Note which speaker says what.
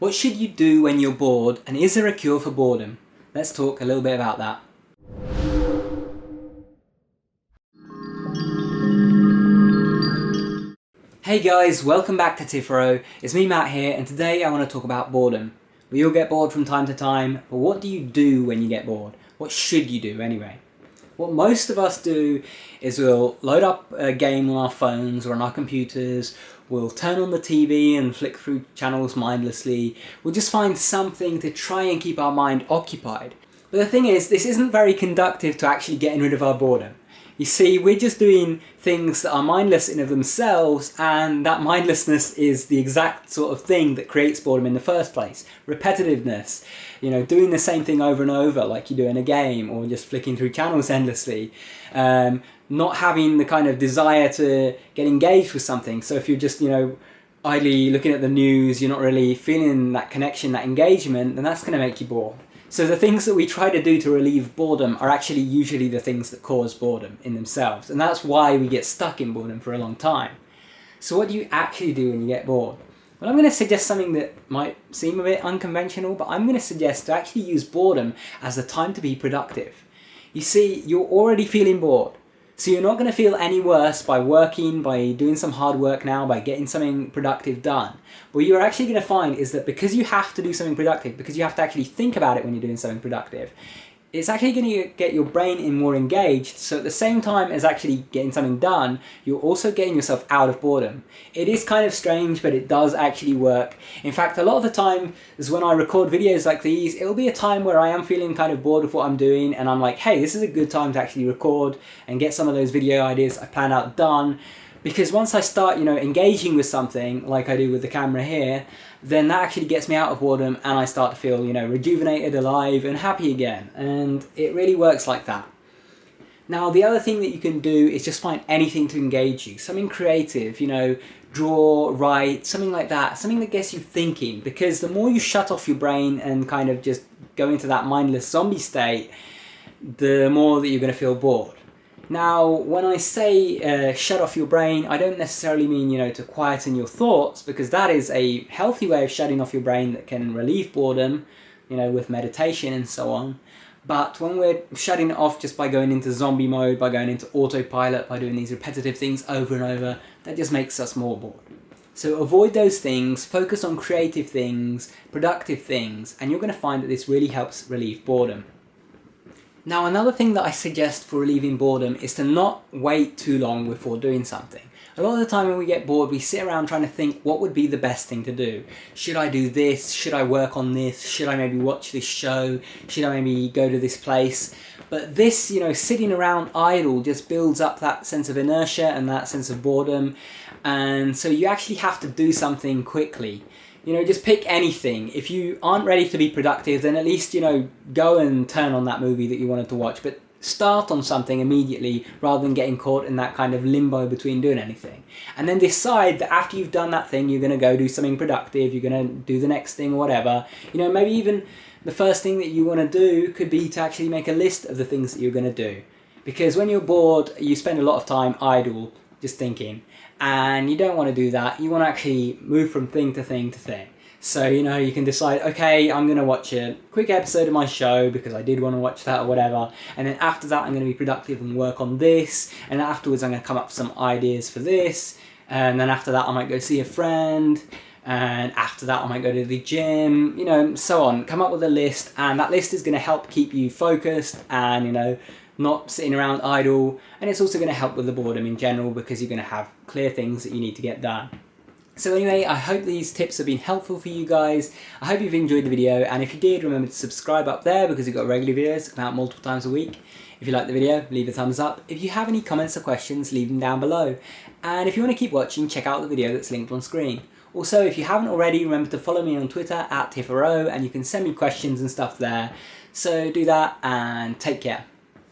Speaker 1: What should you do when you're bored, and is there a cure for boredom? Let's talk a little bit about that. Hey guys, welcome back to Tipharot. It's me, Matt here, and today I want to talk about boredom. We all get bored from time to time, but what do you do when you get bored? What should you do anyway? What most of us do is we'll load up a game on our phones or on our computers, we'll turn on the TV and flick through channels mindlessly, we'll just find something to try and keep our mind occupied. But the thing is, this isn't very conductive to actually getting rid of our boredom. You see, we're just doing things that are mindless in of themselves, and that mindlessness is the exact sort of thing that creates boredom in the first place. Repetitiveness, doing the same thing over and over like you do in a game, or just flicking through channels endlessly. Not having the kind of desire to get engaged with something. So if you're just, idly looking at the news, you're not really feeling that connection, that engagement, then that's going to make you bored. So the things that we try to do to relieve boredom are actually usually the things that cause boredom in themselves. And that's why we get stuck in boredom for a long time. So what do you actually do when you get bored? Well, I'm going to suggest something that might seem a bit unconventional, but I'm going to suggest to actually use boredom as a time to be productive. You see, you're already feeling bored. So you're not going to feel any worse by working, by doing some hard work now, by getting something productive done. What you're actually going to find is that because you have to do something productive, because you have to actually think about it when you're doing something productive, it's actually going to get your brain in more engaged. So at the same time as actually getting something done, you're also getting yourself out of boredom. It is kind of strange, but it does actually work. In fact, a lot of the time is when I record videos like these, it'll be a time where I am feeling kind of bored of what I'm doing, and I'm like, hey, this is a good time to actually record and get some of those video ideas I planned out done. Because once I start, engaging with something like I do with the camera here, then that actually gets me out of boredom and I start to feel, rejuvenated, alive and happy again. And it really works like that. Now, the other thing that you can do is just find anything to engage you. Something creative, draw, write, something like that. Something that gets you thinking. Because the more you shut off your brain and kind of just go into that mindless zombie state, the more that you're going to feel bored. Now, when I say shut off your brain, I don't necessarily mean, to quieten your thoughts, because that is a healthy way of shutting off your brain that can relieve boredom, with meditation and so on. But when we're shutting it off just by going into zombie mode, by going into autopilot, by doing these repetitive things over and over, that just makes us more bored. So avoid those things, focus on creative things, productive things, and you're going to find that this really helps relieve boredom. Now, another thing that I suggest for relieving boredom is to not wait too long before doing something. A lot of the time when we get bored, we sit around trying to think what would be the best thing to do. Should I do this? Should I work on this? Should I maybe watch this show? Should I maybe go to this place? But this, sitting around idle just builds up that sense of inertia and that sense of boredom. And so you actually have to do something quickly. Just pick anything. If you aren't ready to be productive, then at least, go and turn on that movie that you wanted to watch. But start on something immediately rather than getting caught in that kind of limbo between doing anything. And then decide that after you've done that thing, you're going to go do something productive, you're going to do the next thing or whatever. Maybe even the first thing that you want to do could be to actually make a list of the things that you're going to do. Because when you're bored, you spend a lot of time idle, just thinking. And you don't want to do that. You want to actually move from thing to thing to thing. So, you can decide, okay, I'm going to watch a quick episode of my show because I did want to watch that or whatever. And then after that, I'm going to be productive and work on this. And afterwards, I'm going to come up with some ideas for this. And then after that, I might go see a friend. And after that, I might go to the gym, so on. Come up with a list. And that list is going to help keep you focused and, not sitting around idle, and it's also going to help with the boredom in general because you're going to have clear things that you need to get done. So anyway, I hope these tips have been helpful for you guys. I hope you've enjoyed the video, and if you did, remember to subscribe up there because we've got regular videos that come out multiple times a week. If you like the video, leave a thumbs up. If you have any comments or questions, leave them down below. And if you want to keep watching, check out the video that's linked on screen. Also, if you haven't already, remember to follow me on Twitter @Tipharot, and you can send me questions and stuff there. So do that, and take care.